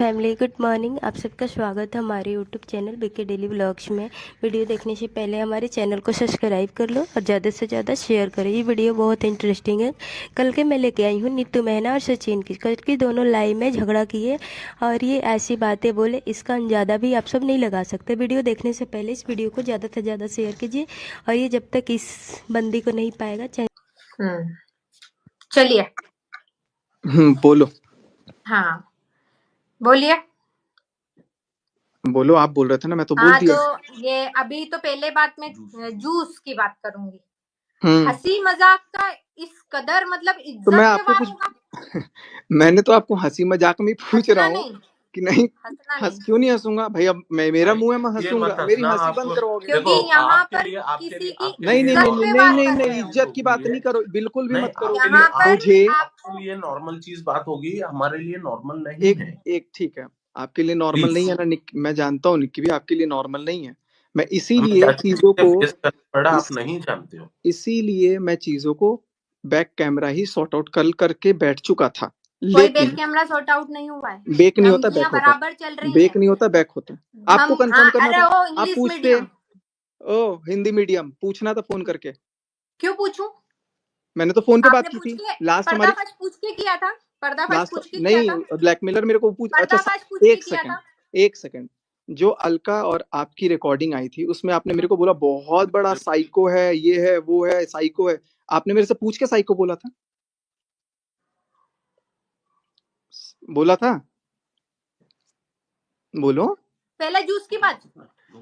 Family good morning. आप सबका स्वागत है हमारे YouTube channel BK daily vlogs में। वीडियो देखने से पहले हमारे चैनल को सब्सक्राइब कर लो और ज़्यादा से ज़्यादा शेयर करो। ये वीडियो बहुत इंटरेस्टिंग है। कल के मैं लेके आई हूँ नीतू मेहना और सचिन की। कल की दोनों लाइव में झगड़ा किए और ये ऐसी बातें बोले, इसका अंदाजा भी आप सब नहीं लगा सकते। वीडियो देखने से पहले इस वीडियो को ज़्यादा से ज़्यादा शेयर कीजिए और ये जब तक इस बंदी को नहीं पाएगा चलिए। बोलो। हाँ बोलिए। बोलो, आप बोल रहे थे ना, मैं तो बोल दिया। तो ये अभी तो पहले बात में जूस की बात करूंगी। हम्म हंसी मजाक का इस कदर मतलब तो इज्जत मैं पे आपको वार कुछ होगा। मैंने तो आपको हंसी मजाक में पूछ रहा हंसना हूँ नहीं, कि नहीं। हंसना हंस नहीं, क्यों नहीं हंसूंगा भाई? अब मेरा मुंह है, मैं ये मत हंसूंगा। मेरी हंसना हंसी आप, बंद करवाओगे? क्योंकि देखो यहाँ आपके पर लिए किसी की नहीं नहीं इज्जत नहीं पे नहीं वार नहीं कर नहीं, रहे हो। इज्जत की बात नहीं करो, बिल्कुल भी नहीं, मत करो। यहाँ पर मुझे आपके लिए नॉर्मल चीज बात होगी, हमारे लिए नॉर्मल नहीं है। एक ठीक है, आपके लिए नॉर्मल प्लीज, नहीं है ना मैं जानता हूँ निक्की भी आपके लिए नॉर्मल नहीं है। मैं हमें इसीलिए चीजों को फेस करना पड़ा, आप नहीं जानते हो। इसीलिए मैं चीजों को बैक कैमरा ही सॉर्ट आउट करके बैठ चुका था। कोई बैक लेकिन कैमरा सॉर्ट आउट नहीं हुआ है। बेक नहीं होता, धमकियां बैक होता बराबर चल है। रही बेक है। नहीं होता, बैक होता है। आपको कंफर्म करना अरे था, वो आप इंग्लिश पूछते। मीडियम। ओ हिंदी मीडियम पूछना था फोन करके। क्यों पूछूं? मैंने तो फोन पे बात आपने की पूछ थी के लास्ट हमारी। पर्दाफाश पूछ के किया था। पर्दाफाश लास्ट पूछ के किया था। नहीं, ब्लैकमेलर मेरे को पूछ। अच्छा पर्दाफाश पूछ के एक किया सेकंड, था। एक सेकंड। जो अलका और आपकी रिकॉर्डिंग आई थी उसमें आपने मेरे को बोला बहुत बड़ा साइको है, ये है वो है, साइको है। आपने मेरे से पूछ के साइको बोला था? बोला था? बोलो। पहले जूस की बात,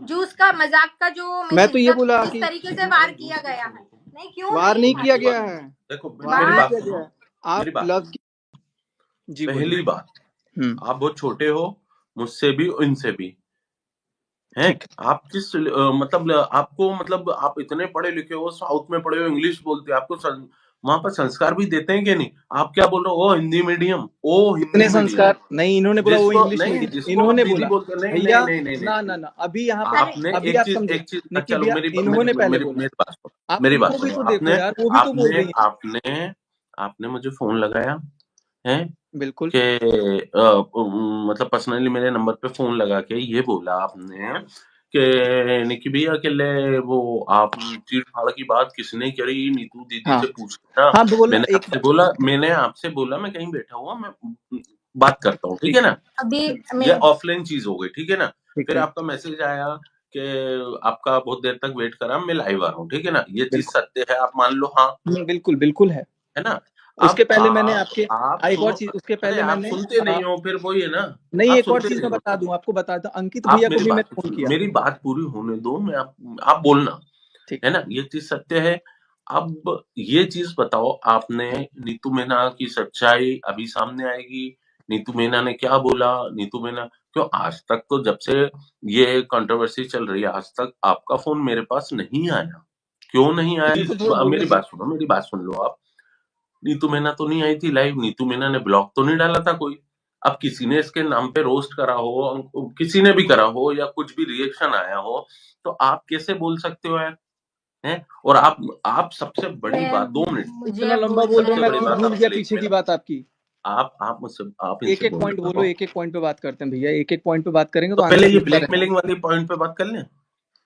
जूस का मजाक का जो मेरी मैं तो ये इज्जत बोला जिस कि तरीके से वार किया गया है। नहीं क्यों वार नहीं किया गया है, देखो वार मेरी नहीं बात किया सुनो, गया है। आप मेरी बात लव जी बोलिए। पहली बात, आप बहुत छोटे हो मुझसे भी, इनसे भी हैं। ठीक आप किस मतलब आपको मतलब आप इतने पढ़े लिखे हो, साउथ में पढ़े हो, इंग्लिश बोलते हो, आपको वहां पर संस्कार भी देते हैं कि नहीं? आप क्या बोल रहे हो? ओ हिंदी मीडियम, ओ हिंदी इतने मीडियम। संस्कार नहीं, इन्होंने बोला वो जिसको इंग्लिश नहीं, मीडियम, जिसको इन्होंने आप दीदी बोला। बोलते हो, नहीं भैया नहीं नहीं नहीं ना नहीं। ना ना, अभी यहाँ पे आपने अभी एक आप चीज, समझो। एक चीज, निकी चलो भैया मेरी इन्होंने पहले मेरी बोला। मेरी बात सुनो, आप मेरी बात उनको भी सुनो। तो देखो आपने यार, वो भी तो बोल आपने रही है। आपने आपने मुझे फोन लगाया है बिल्कुल। कि मतलब पर्सनली मेरे नंबर पे फोन लगा के ये बोला आपने कि निकी भैया के लिए वो आप चीड़ फाड़ की बात किसने करी, नीतू दीदी हाँ से पूछना। हाँ, बोला एक मैंने आपसे बोला मैं कहीं बैठा हुआ, मैं बात करता हूँ, ठीक है ना? अभी ये ऑफलाइन चीज हो गई, ठीक है ना? ठीक फिर है, आपका मैसेज आया कि आपका बहुत देर तक वेट करा, मैं लाइव आ रहा हूँ, ठीक है ना? ये चीज बिल्कुल। सत्य है, आप मान लो। हाँ बिल्कुल बिल्कुल है। है ना? उसके अब पहले मैंने आपके आप एक और सुनो। चीज, उसके अरे पहले आप मैंने सुनते नहीं हो, फिर वही है ना, नहीं, आप एक और सुनते चीज मैं नहीं हो। बता दूं, आपको बताता हूँ। अंकित आप भैया को मेरी भी बात मैंने फोन सुनो, किया। मेरी बात पूरी होने दो। मैं आप बोलना, ठीक है ना? ये चीज सत्य है। अब ये चीज बताओ, आपने नीतू मेहना की सच्चाई अभी सामने आएगी। नीतू मेहना ने क्या बोला? नीतू मेहना क्यों आज तक, तो जब से ये कंट्रोवर्सी चल रही है, आज तक आपका फोन मेरे पास नहीं आया। क्यों नहीं बिल्कुल, थोड़ा आया? बोलने मेरी दो। बात सुनो, मेरी बात सुन लो आप। नीतू मेहना तो नहीं आई थी लाइव, नीतू मेहना ने ब्लॉग तो नहीं डाला था कोई। अब किसी ने इसके नाम पे रोस्ट करा हो, किसी ने भी करा हो, या कुछ भी रिएक्शन आया हो, तो आप कैसे बोल सकते हो यार? हैं? और आप सबसे बड़ी बात, 2 मिनट, इतना मुझे लंबा बोल रहे हो, सबसे मैं बड़ी खुद बात भूल आप गया प्लीज पीछे की मेरा, बात आपकी। आप मुझसे, आप एक इनसे एक बोल पॉइंट रहे बोलो, हो। एक एक पॉइंट पे बात करते हैं भैया, एक एक पॉइंट पे बात करेंगे तो तो पहले आंसर ये मिलता रहेगा। ब्लैकमेलिंग वाली पॉइंट पे बात कर लें।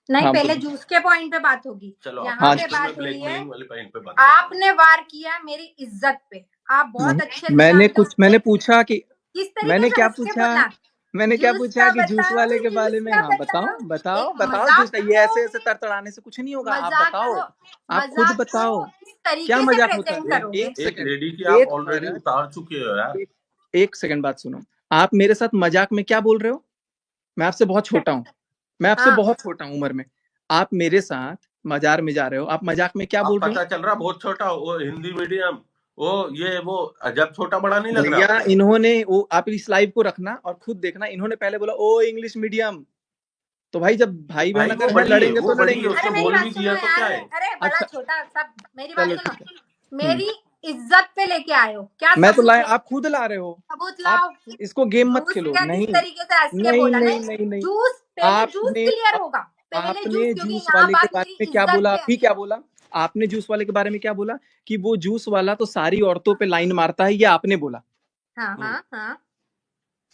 नहीं, हाँ पहले बोलो। जूस के पॉइंट पे बात होगी। चलो यहाँ पे तो मैं बात हुई है, ब्लैकमेलिंग वाले पॉइंट पे बात आपने वार किया मेरी इज्जत पे। आप बहुत अच्छे से मैंने जानते हो मैंने पूछा कि किस तरीके मैंने से क्या हंस के पूछा, बोला। मैंने क्या जूस पूछा का कि जूस बताओ, वाले के जूस बारे में। का हाँ बताओ बताओ। बताओ एक बताओ, मजाक जूस ये को, ऐसे ऐसे तड़तड़ाने से कुछ नहीं होगा। आप मजाक बताओ, को, आप खुद मजाक बताओ को इस क्या तरीके से मजाक होता प्रेजेंट है। करोगे। एक एक सेकंड, लेडी की आप एक ऑलरेडी मिनट, उतार चुके हो यार। एक सेकंड बात सुनो। आप मेरे साथ मजाक में क्या बोल रहे हो? मैं आपसे बहुत छोटा हूँ, मैं आपसे हाँ, बहुत छोटा हूँ उम्र में। आप मेरे साथ मजार में जा रहे हो, आप मजाक में क्या अब बोल रहे पता चल रहा बहुत छोटा हो, वो हिंदी मीडियम, वो ये वो अजब छोटा बड़ा नहीं हो? लग रहा भैया आपको? इन्होंने वो, आप इस लाइव को रखना और खुद देखना, इन्होंने पहले बोला ओ इंग्लिश मीडियम। तो भाई जब भाई बहन भाई वो अगर है, बड़ी है, लड़ेंगे वो तो बड़ी है, लड़ेंगे। अरे उसने मेरी बोल बात भी सुनो दिया तो क्या यार। है? अरे बड़ा अच्छा छोटा सब, मेरी बात चलो सुनो। ठीक है। मेरी इज्जत पे लेके आए हो, क्या मैं तो सबूत लाए, है? आप खुद ला रहे हो। सबूत आप लाओ। इसको गेम मत जूस खेलो। क्या किस नहीं तरीके से हंस के नहीं बोला? नहीं नहीं, नहीं नहीं, जूस पहले जूस आपने क्लियर होगा। पहले जूस, आपने क्योंकि जूस यहाँ वाले के बात बारे मेरी में क्या इज्जत बोला? पे अभी है। क्या बोला? आपने जूस वाले के बारे में क्या बोला कि वो जूस वाला तो सारी औरतों पे लाइन मारता है, ये आपने बोला। हाँ हाँ हाँ,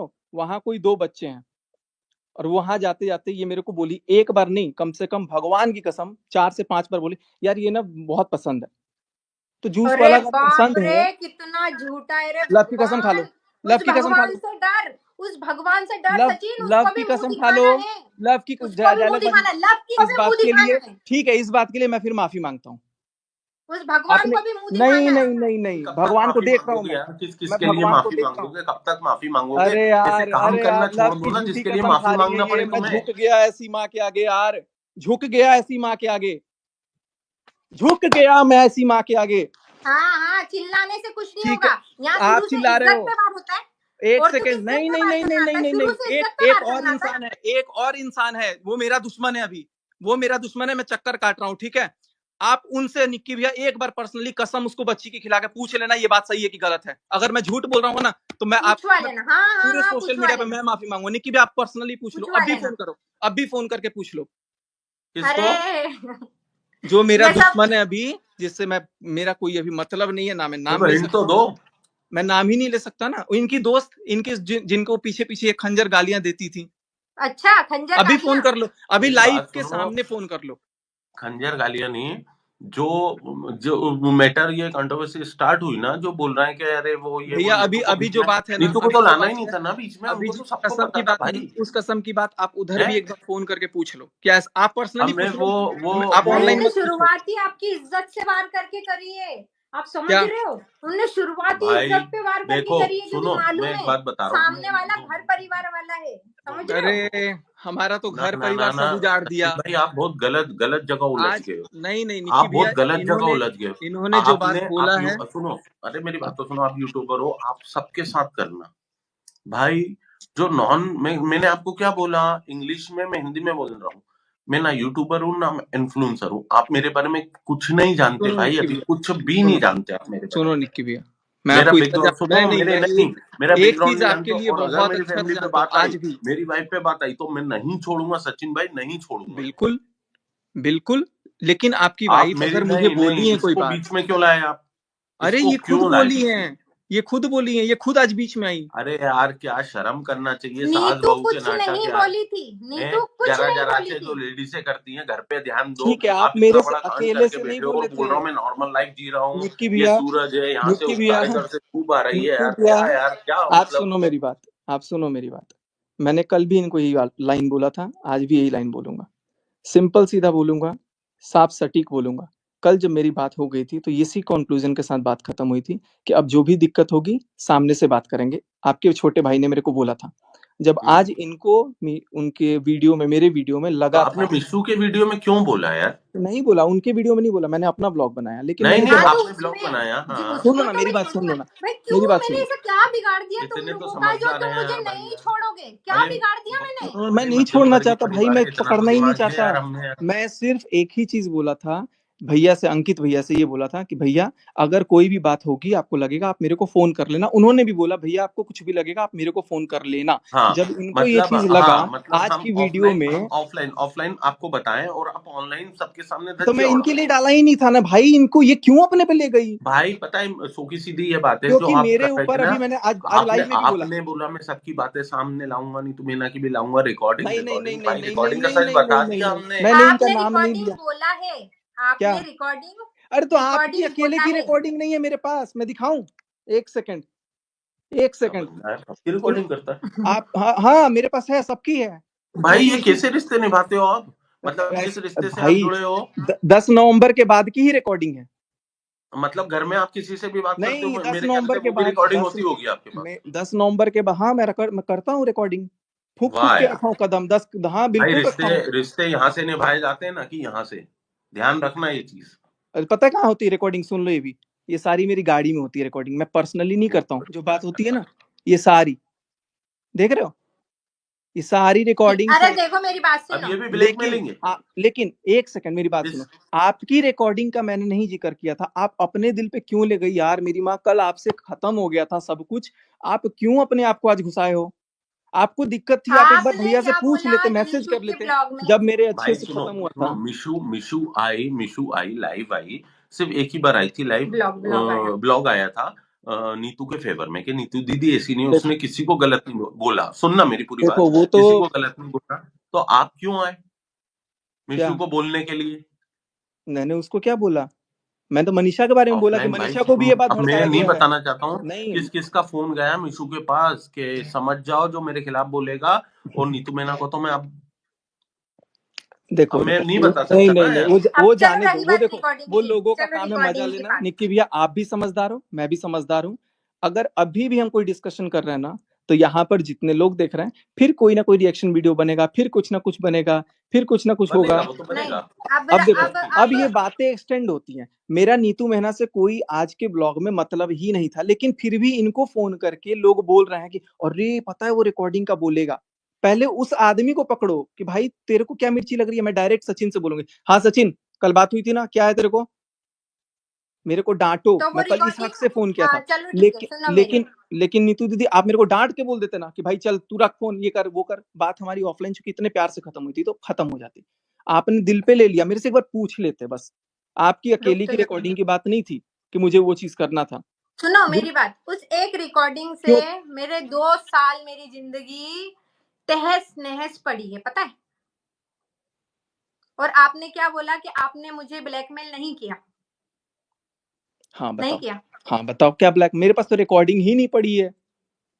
सुनो वहां कोई 2 बच्चे हैं और वहां जाते जाते ये मेरे को बोली, एक बार नहीं कम से कम भगवान की कसम 4 से 5 बार बोली, यार ये ना बहुत पसंद है। तो जूस अरे वाला अगर बाप पसंद है, रे, कितना झूठा है रे लव की कसम खा लो, भगवान। लव उस की कसम खा भगवान लो, से डर, उस भगवान से डर लव सचिन, लव उसको की भी मुंह कसम खा लो, दिखाना है, लव की उसको भी मुंह डायलॉग दिखाना है, लव को इस भी बात मुंह के लिए, दिखाना है, ठीक है, इस बात के लिए मैं फिर माफी मांगता हूँ। उस भगवान आपने को भी मुंह नहीं दिखाना है। नहीं नहीं नहीं, कब तक भगवान को माफी देख रहा हूँ मांगोगे यार? किस किस मैं के लिए भगवान को माफी देख रहा हूँ। मांगोगे? कब तक माफी मांगोगे? अरे ऐसे यार, काम अरे करना यार, छोड़ लव दो की ना झूठी जिसके लिए कसम खा माफी रही है मांगना ये, पड़े मैं तुम्हें। झुक गया ऐसी माँ के आगे यार, झुक गया ऐसी माँ के आगे, झुक गया मैं ऐसी माँ के आगे। हाँ हाँ, चिल्लाने से कुछ नहीं ठीक है, होगा, यहाँ आप शुरू से चिल्ला रहे इज्जत हो। पे बात होता है, एक औरतों की सेकंड, इज्जत नहीं पे नहीं बात नहीं नहीं करना नहीं आता है, नहीं शुरू नहीं, से इज्जत एक पे एक बात और करना आता है। इंसान है, एक और इंसान है, वो मेरा दुश्मन है अभी, वो मेरा दुश्मन है, मैं चक्कर काट रहा हूँ, ठीक है। आप उनसे निक्की भैया एक बार पर्सनली कसम उसको बच्ची की खिला के पूछ लेना ये बात सही है कि गलत है। अगर मैं झूठ बोल रहा हूँ ना तो मैं पूछवा मैं लेना, हाँ हाँ पूरे हाँ, सोशल पूछवा मीडिया पे लेना, मैं माफी मांगूंगा। निक्की भैया आप पर्सनली पूछ लो, पूछवा अभी लेना। फोन करो, अभी फोन करके पूछ लो। किसको? अरे जो मेरा ये सब दुश्मन है अभी, जिससे मैं, मेरा कोई अभी मतलब नहीं है ना, मैं नाम ले हिंट सकता तो हूँ, दो। मैं नाम ही नहीं ले सकता ना। इनकी दोस्त, इनके जिनको पीछे पीछे खंजर गालियां देती थी, अच्छा, खंजर अभी फोन गालियां। कर लो, अभी मेरी लाइव बात के सुनो, सामने फोन कर लो। खंजर गालियां नहीं, जो जो मैटर ये कंट्रोवर्सी स्टार्ट हुई ना, जो बोल रहे हैं कि अरे वो ये भैया वो अभी नीतू को अभी बीच जो में, बात है ना, नीतू को अभी तो जो लाना ही बात नहीं है, था ना बीच में, अभी उनको जो तो सबको कसम की पता था बात है ना, भाई उस कसम की बात आप उधर है। भी एक बार फोन करके पूछ लो, क्या आप पर्सनली अब मैं पूछ लो, वो आप भाई ऑनलाइन उनने मत पूछो। शुरुआत ही आपकी इज्जत से वार करके करी है, आप समझ क्या? रहे हो? उनने शुरुआत ही भाई इज्जत पे वार करके देखो करी है, क्योंकि सुनो, मैं मालूम एक है बात बता रहा हूँ, सामने वाला घर परिवार वाला है, समझ रहे हो? अरे हमारा तो ना घर ना ना परिवार ना सब उजाड़ सचिन दिया भाई, आप बहुत गलत गलत जगह उलझ आज। गए हो। नहीं नहीं निक्की आप भैया, बहुत गलत जगह इन्होंने उलझ गए हो। इन्होंने जो बात आपने बोला है, सुनो, अरे मेरी बात तो सुनो, आप यूट्यूबर हो, आप सबके साथ करना भाई। जो मैंने आपको क्या बोला, इंग्लिश में, मैं हिंदी में बोल रहा हूँ। मैं ना यूट्यूबर हूँ ना इन्फ्लुएंसर हूँ। आप मेरे बारे में कुछ नहीं जानते सुनो भाई, निक्की अभी भैया, कुछ भी सुनो नहीं जानते आप मेरे बारे सुनो में। निक्की भैया, मैं मेरा आपको इतना बैकग्राउंड मैं सुनो, नहीं, मेरे मैं नहीं, मेरा एक बैकग्राउंड चीज नहीं आपके जानते हो, लिए और अगर बहुत मेरी अच्छा से फैमिली पे जानता हूँ बात आई, आज भी। मेरी वाइफ पे बात आई, तो मैं नहीं छोड़ूंगा सचिन भाई, नहीं छोड़ूंगा। बिल्कुल बिल्कुल, लेकिन आपकी आप वाइफ मेरी अगर मुझे नहीं नहीं, बोली है कोई इसको बात, बीच में क्यों लाए आप? अरे इसको ये खुद क्यों लाए बोली बीच है, में? ये खुद बोली है, ये खुद आज बीच में आई। अरे यार, क्या शर्म करना चाहिए, सास नीतू बहू के कुछ नाटक नहीं यार। बोली थी, हैं, नीतू कुछ जरा नहीं जरा बोली से जो थी। लेडीजें करती हैं, घर पे ध्यान दो। ठीक है, आप आप इतना मेरे से बड़ा कांड अकेले करके से नहीं बैठे हो और बोले बोल थे। रहा हूँ मैं नॉर्मल लाइफ जी रहा हूँ। निक्की ये भैया, सूरज है, यहाँ से निक्की उस भैया, कारीगर से खूब आ रही है निक्की यार, भैया, क्या यार, क्या आप मतलब। सुनो मेरी बात, आप सुनो मेरी बात। मैंने कल भी इनको यही लाइन बोला था, आज भी यही लाइन बोलूंगा, सिंपल सीधा बोलूंगा, साफ सटीक बोलूंगा। कल जब मेरी बात हो गई थी तो इसी कंक्लूजन के साथ बात खत्म हुई थी कि अब जो भी दिक्कत होगी सामने से बात करेंगे। आपके छोटे भाई ने मेरे को बोला था। जब आज इनको उनके वीडियो में, मेरे वीडियो में तो लगा आपने था, मिशू के वीडियो में क्यों बोला यार? नहीं बोला, उनके वीडियो में नहीं बोला, मैंने अपना ब्लॉग बनाया, लेकिन नहीं मैंने नहीं, जब हाँ तो आपने ब्लॉग उसमें बनाया, हाँ। सुनो उसमें ना तो मेरी मैं बात, सुन लो ना भाई मेरी क्यों, बात मैंने सुनो। ऐसा क्या बिगाड़ दिया तुम इतने तो लोगों का जो समझदार तुम हैं मुझे यार भाई नहीं यार। छोड़ोगे? क्या भाई बिगाड़ दिया मैंने? मैं भाई नहीं मध्यम छोड़ना वर्गीय चाहता भाई, परिवार मैं है, इतना तो पकड़ना ही नहीं दिमाग है चाहता। यार हमने यार। मैं सिर्फ एक ही चीज बोला था भैया से, अंकित भैया से ये बोला था कि भैया अगर कोई भी बात होगी, आपको लगेगा आप मेरे को फोन कर लेना। उन्होंने भी बोला भैया आपको कुछ भी लगेगा आप मेरे को फोन कर लेना। हाँ जब इनको ये मतलब, चीज लगा हाँ मतलब आज हम की वीडियो ऑफलाइन, हम में, ऑफलाइन ऑफलाइन आपको बताएं और आप ऑनलाइन सबके सामने तो मैं धज्जियां इनके उड़ाओ। लिए डाला ही नहीं था ना भाई, इनको ये क्यों अपने पे ले गई? भाई पता है, सूखी सीधी ये बात है जो क्योंकि आप मेरे कर रहे थे ऊपर ना। अभी मैंने आज आज आपने लाइव में भी बोला, आपने बोला मैं सबकी बातें सामने लाऊंगा नहीं, तो मीना की भी लाऊंगा। रिकॉर्डिंग नहीं नहीं नहीं रिकॉर्डिंग नहीं भाई, नहीं नहीं रिकॉर्डिंग का नहीं सच नहीं बता नहीं नहीं दिया नहीं, हमने। मैंने इनका आपने नाम नहीं रिकॉर्डिंग लिया। बोला है, क्या? आपने रिकॉर्डिंग अरे तो आपकी रिकॉर्डिंग अकेले बोला की है। रिकॉर्डिंग नहीं है मेरे पास, मैं दिखाऊं? एक सेकंड, एक क्या सेकंड। बंदा है, सबकी सुनो, रिकॉर्डिंग करता है। आप, हाँ हाँ मेरे पास है, सबकी है, भाई क्योंकि ये इसी कैसे रिश्ते निभाते हो आप? मतलब जिस रिश्ते से आप भाई जुड़े हो, 10 नवंबर के बाद की ही रिकॉर्डिंग है। मतलब घर में आप किसी से भी बात करते नहीं, हो, 10 मेरे ख्याल नवंबर से के वो भी बाद, रिकॉर्डिंग होती होगी आपके पास। 10 नवंबर के बाद, हाँ मैं करता हूँ रिकॉर्डिंग, फूक फूक वाह के यार। रखा हूँ कदम, 10, हाँ भाई बिल्कुल रखा रिश्ते हूँ। रिश्ते यहाँ से निभाए जाते हैं ना कि यहाँ से, ध्यान रखना ये चीज। पता है कहाँ होती है रिकॉर्डिंग? सुन लो ये भी, ये सारी मेरी गाड़ी में होती है रिकॉर्डिंग, मैं पर्सनली नहीं करता हूँ। जो बात होती है ना, ये सारी, देख रहे हो, ये सारी रिकॉर्डिंग अरे से। देखो मेरी बात अब सुनो, ये भी लेकिन ब्लैकमेलिंग है लेकिन एक सेकंड मेरी बात सुनो, इस। आपकी रिकॉर्डिंग का मैंने नहीं जिक्र किया था। आप अपने दिल पे क्यों ले गई यार? मेरी माँ, कल आपसे खत्म हो गया था सब कुछ, आप क्यों अपने आप को आज घुसाए हो? आपको दिक्कत थी, आप एक बार आपने भैया से क्या पूछ बोला लेते, मैसेज यूट्यूब कर के लेते, ब्लॉग में? जब मेरे अच्छे भाई से सुनो खत्म हुआ सुनो, था। मिशू आई लाइव आई, सिर्फ एक ही बार आई थी लाइव, ब्लॉग ब्लॉग आया। ब्लॉग आया था। नीतू के फेवर में कि नीतू दीदी ऐसी नहीं, देखो उसने किसी को गलत नहीं बोला। सुनना मेरी पूरी बात, देखो वो किसी तो को गलत नहीं बोला, तो आप क्यों आए क्या मिशु को बोलने के लिए? मैंने उसको क्या बोला? मैं तो मनीषा के बारे में बोला कि ऑफलाइन भाई, मनीषा को भी ये बात अब मैं भड़काया नहीं गया है। बताना चाहता हूँ नहीं किस किस का फोन गया मिशु के पास कि समझ जाओ जो मेरे खिलाफ बोलेगा, और नीतू मैना को तो मैं अब देखो मैं देखो नहीं बता नहीं सकता नहीं ना नहीं यार। अब वो चलो जाने दो। रही वो बात देखो रिकॉर्डिंग वो की, लोगों का चलो काम है मजा रिकॉर्डिंग की लेना। बात। निक्की भैया आप भी समझदार हो, मैं भी समझदार हूँ। अगर अभी भी हम कोई डिस्कशन कर रहे हैं ना, तो यहाँ पर जितने लोग देख रहे हैं, फिर कोई ना कोई रिएक्शन वीडियो बनेगा, फिर कुछ ना कुछ बनेगा, फिर कुछ ना कुछ बनेगा, होगा। वो तो नहीं, बनेगा। अब देखो अब अब ये बातें एक्सटेंड होती हैं। मेरा नीतू मेहना से कोई आज के ब्लॉग में मतलब ही नहीं था, लेकिन फिर भी इनको फोन करके लोग बोल रहे हैं कि अरे पता है वो रिकॉर्डिंग का बोलेगा। पहले उस आदमी को पकड़ो कि भाई तेरे को क्या मिर्ची लग रही है। मैं डायरेक्ट सचिन से बोलूंगी, हाँ सचिन कल बात हुई थी ना, क्या है तेरे को, मेरे को डांटो। तो वो मैं कल इसहाक रिकॉर्डिंग, से फोन किया था। चलो ठीक है, लेकिन सुनो मेरी लेकिन लेकिन नीतू दीदी आप मेरे को डांट के बोल देते ना कि भाई चल तू रख फोन, ये कर वो कर। बात हमारी ऑफलाइन चूंकि इतने प्यार से खत्म हुई थी तो खत्म हो जाती। आपने दिल पे ले लिया, मेरे से एक बार पूछ लेते बस। आपकी रुक अकेली तो की जाओ। रिकॉर्डिंग की बात नहीं थी कि मुझे वो चीज करना था। सुनो वो मेरी बात, उस एक रिकॉर्डिंग से क्यों? मेरे 2 साल मेरी जिंदगी तहस नहस पड़ी है, पता है। और आपने क्या बोला कि आपने मुझे ब्लैकमेल नहीं किया, हाँ नहीं बताओ। किया। हाँ बताओ क्या ब्लैक, मेरे पास तो रिकॉर्डिंग ही नहीं पड़ी है।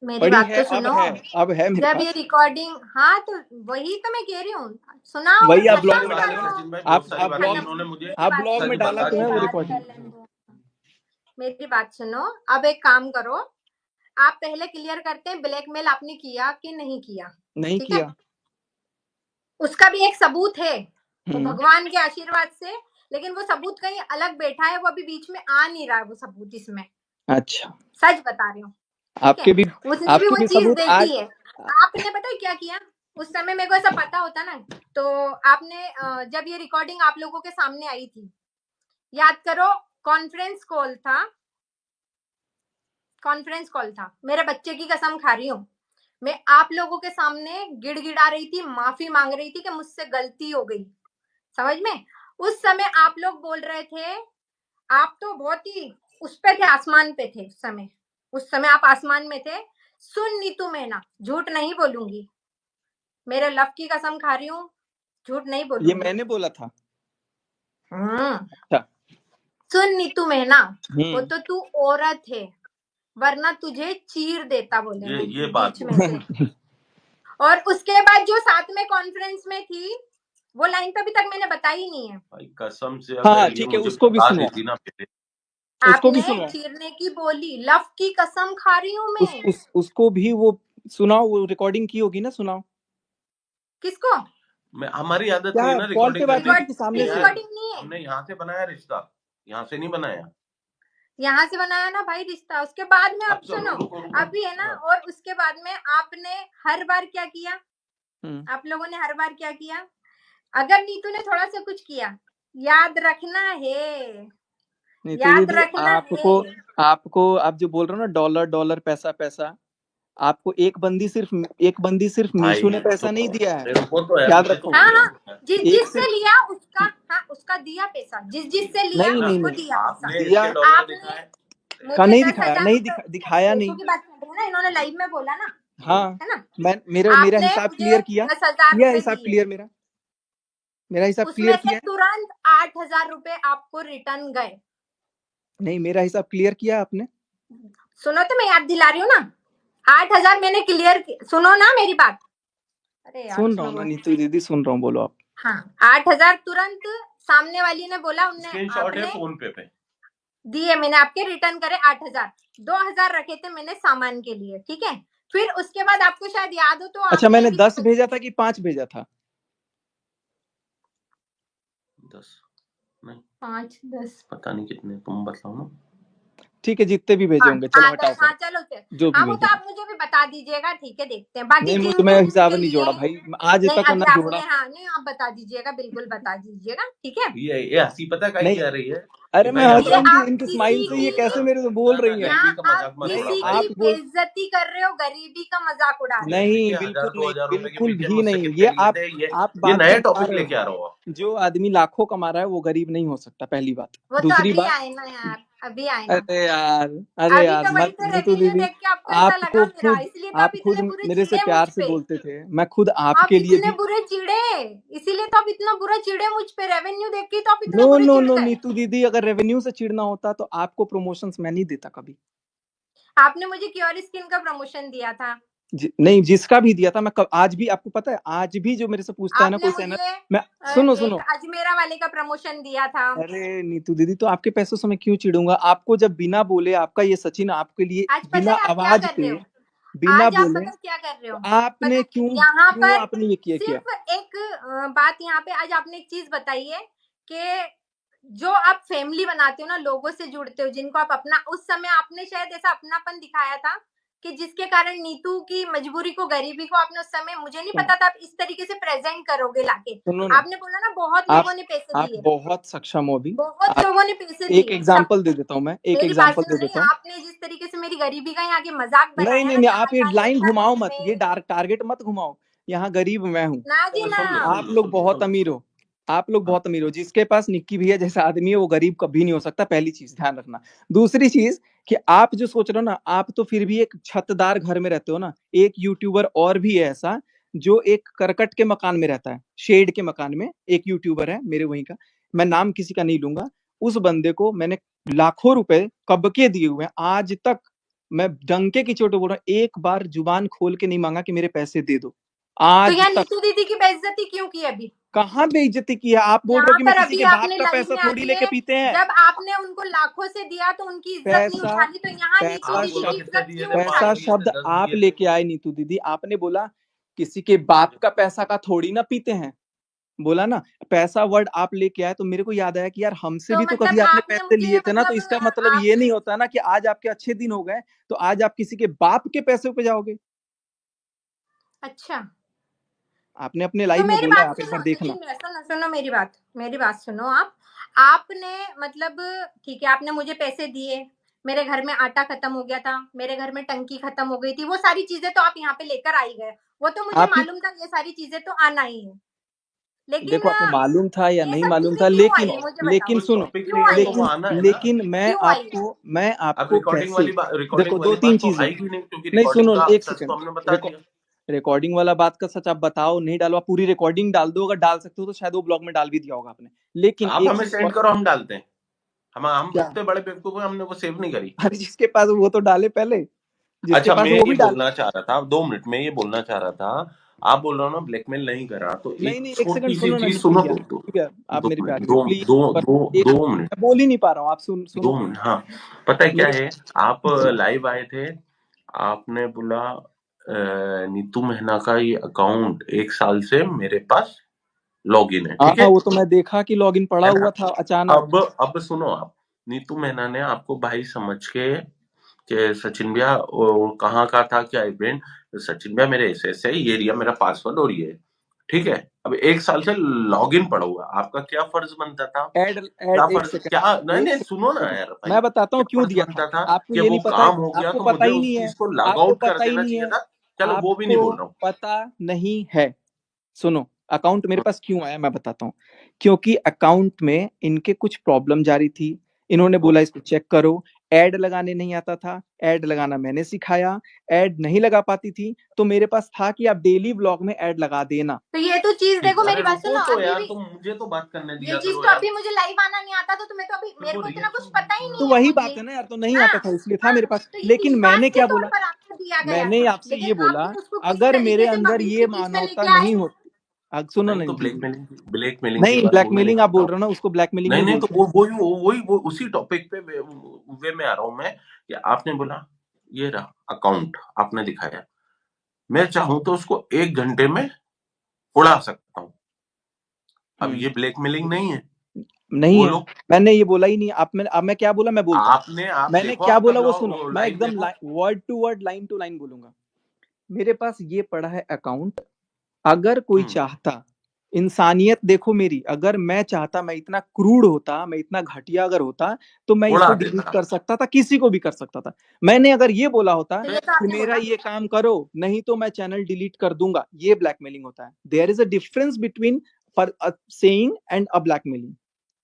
मेरी पड़ी बात है, तो अब सुनो। है, अब है मेरे जब ये पास। रिकॉर्डिंग, हाँ तो वही तो मैं कह रही हूँ, सुनाओ और वही आप बहुत ब्लॉग सारी में खत्म डाले बातें हो ना। करो। सचिन भाई, बहुत सारी आप बातें ब्लॉग इन्होंने मुझे मेरी आप बात ब्लॉग सच में सुनो, डाला बता तो मेरी है दिया वो बात मुझे। रिकॉर्डिंग। कर लो। मेरी बात सुनो, अब एक काम करो, आप पहले क्लियर करते हैं ब्लैकमेल आपने किया कि नहीं किया, नहीं ठीक है। किया। उसका भी एक सबूत है, वो हम्म। भगवान के आशीर्वाद से। लेकिन वो सबूत कहीं अलग बैठा है, वो अभी बीच में आ नहीं रहा है वो सबूत इसमें। अच्छा सच बता रही हूँ, ठीक है। आपके भी उसने भी वो चीज सबूत देखी आज। है। आपने पता है क्या किया उस समय, मेरे को ऐसा पता होता ना, तो आपने जब ये रिकॉर्डिंग आप लोगों के सामने आई थी, याद करो, कॉन्फ्रेंस कॉल था, कॉन्फ्रेंस कॉल था। मेरे बच्चे की कसम खा रही हूँ, मैं आप लोगों के सामने गिड़गिड़ा रही थी, माफी मांग रही थी कि मुझसे गलती हो गई, समझ में। उस समय आप लोग बोल रहे थे, आप तो बहुत ही उस पे थे, आसमान पे थे उस समय। उस समय आप आसमान में थे। सुन नीतू मैना, झूठ नहीं बोलूंगी, मेरे लव की कसम खा रही हूँ, झूठ नहीं ये बोलूंगी। मैंने बोला था। हम्म। अच्छा। सुन नीतू मैना, वो हम्म। तो तू औरत है, वरना तुझे चीर देता, बोले मैं ये बात बीच में से। और उसके बाद जो साथ में कॉन्फ्रेंस में थी, वो लाइन तो अभी तक मैंने बताई नहीं है। भाई कसम से हाँ अगर ये ठीक है, मुझे उसको भी बता सुनो, देती ना पहले। उसको भी आपने सुनो। चीरने की बोली, लव की कसम खा रही हूँ मैं। उसको भी वो सुनाओ, वो रिकॉर्डिंग की होगी ना, सुनाओ। किसको? मैं हमारी आदत क्या नहीं है ना कॉल पे रिकॉर्डिंग बात हुई करने थी कि सामने की से? यार। रिकॉर्डिंग नहीं है, हमने यहाँ से बनाया रिश्ता, यहाँ से नहीं बनाया। यहाँ से बनाया ना भाई रिश्ता। उसके बाद में, अब अब चलो सुनो, रुको रुको। अभी है ना, हाँ। और उसके बाद में आपने हर बार क्या किया, हम्म। आप लोगों ने हर बार क्या किया, अगर नीतू ने थोड़ा सा कुछ किया, याद रखना है, नहीं तो याद दीदी रखना आपको है। आपको आप जो बोल रहे हो ना डॉलर डॉलर पैसा पैसा, आपको एक बंदी सिर्फ मीशू भाई ने पैसा तो नहीं दिया है। रुको तो यार, याद मुझे तो रखो, हाँ बोलने हाँ, दो यार। जिस एक जिस से सिर्फ लिया उसका, हाँ उसका दिया पैसा, जिस जिस से लिया नहीं नहीं उसको नहीं दिया पैसा। आपने दिया इसके डॉलर आपने दिखाए? का मुझे नहीं 10,000 दिखाया, नहीं रुपए, दिखाया पैसों नहीं। की बात कर रही हूँ ना, इन्होंने लाइव में बोला ना, हाँ है ना। मैं मेरा मेरा आपने हिसाब मुझे क्लियर किया। 10,000 किया रुपए हिसाब दिए, क्लियर, मेरा हिसाब उसमें क्लियर से किया है। तुरंत 8,000 रुपए आपको रिटर्न गए। नहीं मेरा हिसाब क्लियर किया आपने। सुनो तो मैं याद दिला रही हूँ ना, 8,000 मैंने क्लियर, सुनो ना मेरी बात। अरे यार सुन रहा हूँ सुनो ना बस। नीतू दीदी, सुन रहा हूँ, बोलो आप। हाँ, 8,000 तुरंत सामने वाली ने बोला, उनने स्क्रीनशॉट है आपने फोन पे दिए, मैंने आपके रिटर्न करे 8,000। 2,000 रखे थे मैंने सामान के लिए, ठीक है। फिर उसके बाद आपको शायद याद हो तो अच्छा आपने मैंने 10 किसी, भेजा था कि 5 भेजा था? 10 नहीं, 5 10, पता नहीं कितने, तुम बताओ ना। ठीक है जितने भी भेजे हाँ होंगे, चलो हाँ हटाओ हाँ, कर, चलो चल, जो भी हाँ वो भेजे तो हैं। आप मुझे भी बता दीजिएगा, ठीक है, देखते हैं बाकी नहीं मुझे जिन मैं जिन हिसाब के नहीं लिए। जोड़ा भाई, आज नहीं तक अभी ना आपने, जोड़ा। हाँ नहीं आप बता दीजिएगा, बिल्कुल बता दीजिएगा, ठीक है। ये हंसी पता काहे नहीं की आ रही है? अरे मैं मैं हंस ये रहा हूँ आप इनके किसी स्माइल से, ये की कैसे मेरे से बोल ना रही हैं। यहाँ गरीबी का आप मजाक मत नहीं उड़ाओ किसी भाई। की आप बोल बेइज्जती कर रहे हो, गरीबी का मजाक उड़ा रहे हो। नहीं, देखिए बिल्कुल 1000-2000 रुपए के बिल्कुल पीछे भी मुझसे नहीं। कितने ये लिए थे आप ये बात नए कर पा टॉपिक रहे लेके आ हो। रहे हो आप। जो आदमी लाखों कमा रहा है वो गरीब नहीं हो सकता, पहली बात। वो तो दूसरी अभी बात, आए ना यार, अभी आए ना। अरे यार, अरे अभी यार तो वही मत, तो नीतू रेवेन्यू दीदी देख के आपको ऐसा आपको लगा मेरा, खुद, इसलिए तो आप आप खुद इतने बुरे मेरे से चिढ़े मुझ प्यार से पे। बोलते थे, मैं खुद आप आपके लिए इतने भी। बुरे चिढ़े, इसीलिए तो आप इतना बुरा चिढ़े मुझ पे, रेवेन्यू देख के तो आप इतने नो बुरे नो चिढ़ नो गए। नीतू दीदी, अगर रेवेन्यू से चिढ़ना होता तो आपको प्रमोशंस मैं नहीं देता कभी। आपने मुझे क्योर स्किन का प्रमोशन दिया था। नहीं, जिसका भी दिया था मैं आज भी, आपको पता है, आज भी जो मेरे से पूछता है ना आपने कोई चैनल, मुझे मैं, सुनो एक सुनो, अजमेरा वाले का प्रमोशन दिया था। अरे नीतू दीदी, तो आपके पैसों से मैं क्यों चिढ़ूंगा? आपको जब बिना बोले, आपका ये सचिन आपके लिए आज पता बिना है आप क्या आवाज कर रहे पे, हो, बिना आज आप बोले, पता है क्या कर रहे हो, तो आपने पता है क्यों यहाँ क्यों पर आपने ये किया? सिर्फ एक बात यहाँ पे, आज आपने एक चीज बताई है कि जो आप फैमिली बनाते हो ना, लोगों से जुड़ते हो, जिनको आप अपना, उस समय आपने शायद ऐसा अपनापन दिखाया था कि जिसके कारण नीतू की मजबूरी को, गरीबी को आपने उस समय, मुझे नहीं पता था आप इस तरीके से प्रेजेंट करोगे लाके। सुनो ना, आपने बोला ना बहुत आप लोगों ने पैसे आप दिए, बहुत सक्षम हो अभी। बहुत आप, लोगों ने पैसे एक दिए सब। एग्जांपल दे देता हूँ मैं, एक मेरी बात एग्जांपल सुनो, दे नहीं देता हूँ। आपने जिस तरीके से मेरी गरीबी का यहाँ के मजाक नहीं बनाया नहीं ना, नहीं, जहाँ आप ये यहाँ लाइन देखा घुमाओ गरीब मत, ये में, टारगेट मत घुमाओ। यहाँ गरीब मैं हूँ, ना जी ना। आप लोग बहुत अमीर हो, आप लोग बहुत अमीर हो। जिसके पास निक्की भैया जैसा आदमी है वो गरीब कभी नहीं हो सकता, पहली चीज ध्यान रखना। दूसरी चीज कि आप जो सोच रहे हो ना, आप तो फिर भी एक छतदार घर में रहते हो ना। एक यूट्यूबर और भी है ऐसा, जो एक करकट के मकान में रहता है, शेड के मकान में। एक यूट्यूबर है मेरे वहीं का, मैं नाम किसी का नहीं लूंगा। उस बंदे को मैंने लाखों रुपए कब के दिए हुए हैं, आज तक मैं डंके की चोट बोल रहा हूँ, एक बार जुबान खोल के नहीं मांगा कि मेरे पैसे दे दो, तो आज यहाँ तक। नीतू दीदी की बेइज्जती क्यों की अभी? कहाँ बेइज्जती की है? आप बोल रहे हो यहाँ कि मैं पर किसी अभी के बाप आपने का लाइन पैसा में थोड़ी लेके आके, पीते हैं। जब आपने उनको लाखों से दिया तो उनकी इज्जत नहीं पैसा, उछाली, तो यहाँ नीतू पैसा आप दीदी बोलो की शब्द, कितने इज्जत दिए क्यों थे, 5 पैसा उछाली? दिए थे, शब्द 10 आप दिए थे। लेके आए नीतू दीदी। आपने बोला किसी के बाप का पैसा का थोड़ी ना पीते हैं, बोला ना। पैसा वर्ड आप लेके आए तो मेरे को याद आया कि यार हमसे तो भी तो मतलब कभी आपने आपने पैसे मुझे लिए थे ना। तो मतलब इसका मतलब आप, ये नहीं होता ना कि आज आपके अच्छे दिन हो गए तो आज आप किसी के बाप के पैसे पे जाओगे। अच्छा आपने अपने तो लाइव में मेरी बोला है, बात आप एक सुनो, बार देखना। नहीं सुनो सुनो मेरी बात सुनो आपने मतलब, ठीक है आपने मुझे पैसे दिए, मेरे घर में आटा खत्म हो गया था, मेरे घर में टंकी खत्म हो गई थी, वो सारी चीजें तो आप यहाँ पे लेकर आई गए, वो तो मुझे आपकी, मालूम था ये सारी चीजें तो आना ही है। लेकिन देखो आपको मालूम था या ये नहीं सब मालूम चीजें था, क्यों आई लेकिन, है मुझे बताओ, लेकिन कोई सुनो, टॉपिक नहीं क्यों है आई तो है, वो लेकिन आना है ना। लेकिन क्यों आई है? मैं अब आपको कैसे, रिकॉर्डिंग देखो दो वाली तीन बात तो चीजें, आएगी नहीं, क्योंकि नहीं रिकॉर्डिंग सुनो का एक सच तो सेकंड, हमने बता दिया। रिकॉर्डिंग वाला बात का सच आप बताओ, नहीं डालो, आप पूरी रिकॉर्डिंग डाल दो। अगर डाल सकते हो तो शायद वो ब्लॉग में डाल भी दिया होगा आपने। लेकिन आप एक हमें चीज सेंड और, करो, हम डालते हैं। हम क्या? इतने बड़े बेवकूफ हैं, हमने वो सेव नहीं करी। अरे जिसके पास वो तो डाले पहले, जिसके अच्छा, पास मैं वो ये भी डाले। बोलना चाह रहा था, 2 मिनट में ये बोलना चाह रहा था, आप बोल रहे हो ना ब्लैकमेल नहीं करा, तो नहीं एक नहीं, एक सेकंड छोटी सी सुनो ना चीज निकी सुनो। भैया, दो निकी भैया, आप दो मेरे मिनट, प्यारे हो दो प्लीज। दो पर दो एक, दो मिनट, मैं बोल ही नहीं पा रहा हूँ, आप सुनो 2 मिनट। हाँ, पता है क्या मेरे, है, आप लाइव आए थे, आपने बोला नीतू महना का ये अकाउंट 1 साल से मेरे पास लॉगिन है, ठीक हाँ है वो तो मैं देखा कि लॉगिन पड़ा है ना। हुआ था अचानक। अब सुनो, आप नीतू महना ने आपको भाई समझ के कि सचिन भैया कहाँ का था, क्या इवेंट, सचिन भैया मेरे ऐसे है, ये रिया मेरा पासवर्ड और ये, ठीक है। अब 1 साल से लॉगिन पड़ा हुआ, आपका क्या फर्ज बनता था, एड क्या एड एक फर्ज, सेकंड, क्या, नहीं एक नहीं सुनो ना सेकंड, यार भाई, मैं बताता हूँ क्या क्यों फर्ज दिया था। बनता था आपको कि ये वो नहीं पता है, काम हो गया आपको तो पता मुझे ही उस नहीं है, चीज को लॉग आपको आउट कर पता ही देना नहीं चाहिए है, था। चलो वो भी नहीं आपको बोल रहा हूँ। पता नहीं है। सुनो, अकाउंट मेरे पास क्यों आया मैं बताता हूँ। क्योंकि अकाउंट में इनके कुछ प्रॉब्लम जा रही थी, इन्होंने बोला इसको चेक करो। ऐड लगाने नहीं आता था, ऐड लगाना मैंने सिखाया। ऐड नहीं लगा पाती थी तो मेरे पास था कि आप डेली व्लॉग में ऐड लगा देना। तो ये तो चीज ठीक, देखो, मेरी अरे बात रुको सुनो तो अभी यार, भी, तुम मुझे तो बात करने ये दिया चीज करो तो यार। अभी मुझे लाइव आना नहीं आता था, तुम्हें तो अभी, फिर मेरे वो को इतना कुछ रिएक्शन पता ही तो नहीं है वही बात मुझे। है ना यार, तो नहीं हाँ आता था इसलिए था हाँ, मेरे पास। तो ये लेकिन विश्वास मैंने के क्या तौर बोला, पर आपको दिया गया मैंने था, आपसे लेकिन ये बोला, आपने उसको किस अगर मेरे तरीके से अंदर पब्लिक ये के बीच में मानवता लेके आए। नहीं होती, सुनो नहीं ना तो निकी भैया, ब्लैकमेलिंग की नहीं बात वो मैं नहीं ब्लैकमेलिंग आप करता बोल हूँ। रहे हो ना, उसको ब्लैकमेलिंग नहीं नहीं नहीं, तो बोलते। वो उसी टॉपिक पे वे में आ रहा हूँ मैं, कि आपने बोला ये रहा अकाउंट, आपने दिखाया, मैं चाहूं तो उसको 1 घंटे में उड़ा सकता हूँ। अब ये ब्लैकमेलिंग नहीं है। नहीं वो है, लोग, मैंने ये बोला ही नहीं। अब मैं क्या बोला मैं बोलता हूँ, आप मैंने देखो, क्या आपका बोला वो सुनो, मैं लाइव एकदम देखो। Word to word, line to line बोलूंगा। मेरे पास ये पड़ा है अकाउंट, अगर कोई हम्म चाहता इंसानियत देखो मेरी, अगर मैं चाहता, मैं इतना क्रूड होता, मैं इतना घटिया अगर होता, तो मैं उड़ा इसको डिलीट देता। कर सकता था, किसी को भी कर सकता था। मैंने अगर ये बोला होता तो ये तो कि आपने मेरा बोला। ये काम करो, नहीं तो मैं चैनल डिलीट कर दूंगा, ये ब्लैकमेलिंग होता है। There is a difference between saying and a blackmailing.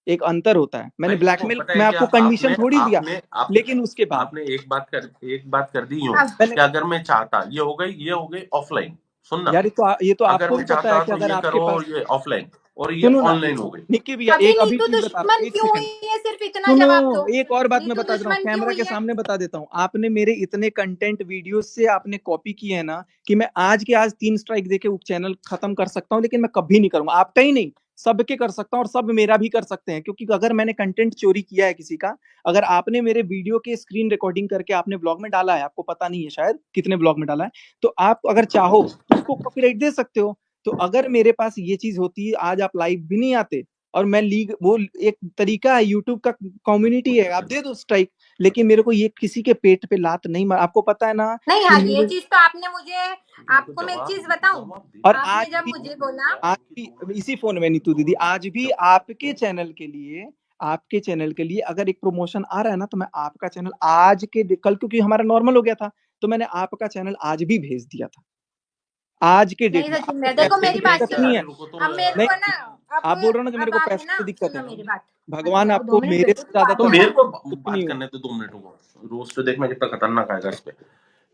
एक अंतर होता है। मैंने भाई देखो ब्लैकमेल, पता है मैं क्या, आपको कंडीशन आपने थोड़ी दिया, आपने आप लेकिन उसके बाद आपने एक बात कर दी यूं अब मैंने, कि अगर मैं चाहता, ये हो गई ऑफलाइन, सुनना, यार ये तो अगर आपको भी मैं पता है चाहता कि तो अगर ये आपके करो, पास, ये ऑफलाइन, और ये सुनो ना ऑनलाइन हो गई। निक्की भैया, अभी एक अभी नीतू चीज बता रहा हूँ, दुश्मन एक क्यों सेकंड, हुई है, सिर्फ इतना सुनो, जवाब दो। एक और बात मैं नीतू बता दे रहा हूँ, दुश्मन क्यों कैमरा हुई के है? सामने बता देता हूँ। आपने मेरे इतने कंटेंट वीडियोस से आपने कॉपी किए हैं ना, कि मैं आज के आज 3 स्ट्राइक देके वो चैनल खत्म कर सकता हूँ, लेकिन मैं कभी नहीं करूंगा। आपका ही नहीं, सबके कर सकता हूँ, और सब मेरा भी कर सकते हैं, क्योंकि अगर मैंने कंटेंट चोरी किया है किसी का, अगर आपने मेरे वीडियो के स्क्रीन रिकॉर्डिंग करके आपने ब्लॉग में डाला है, आपको पता नहीं है शायद कितने ब्लॉग में डाला है, तो आप अगर चाहो तो उसको कॉपीराइट दे सकते हो। तो अगर मेरे पास ये चीज होती, आज आप लाइव भी नहीं आते, और मैं लीग, वो एक तरीका है, यूट्यूब का कम्युनिटी है, आप दे दो स्ट्राइक। लेकिन मेरे को ये किसी के पेट पे लात नहीं मार, आपको पता है ना नहीं, कि हाँ ये मेरे, चीज तो आपने मुझे, आपको मैं एक चीज बताऊं, और आपने जब मुझे बोला, आज भी इसी फोन में नीतू दीदी, आज भी आपके चैनल के लिए, आपके चैनल के लिए अगर एक प्रमोशन आ रहा है ना, तो मैं आपका चैनल आज के कल, क्योंकि हमारा नॉर्मल हो गया था, तो मैंने आपका चैनल आज भी भेज दिया था, आज के डेट नहीं में। सचिन आपको भाई देखो पैसे मेरी की बात दिक्कत नहीं सुनो। है, अब मेरे नहीं, को ना, अब आप बोल रहे हो ना कि मेरे अब को आप है पैसे ना, की दिक्कत है, सुनो मेरी बात। भगवान मेरे को 2 आपको मिनट दे मेरे दो, से तो ज्यादा बात तो तो करना मेरे को कुछ बात नहीं हो। करने तो 2 मिनट को, रोज तो देख मैं कितना खतरनाक आएगा इस पे।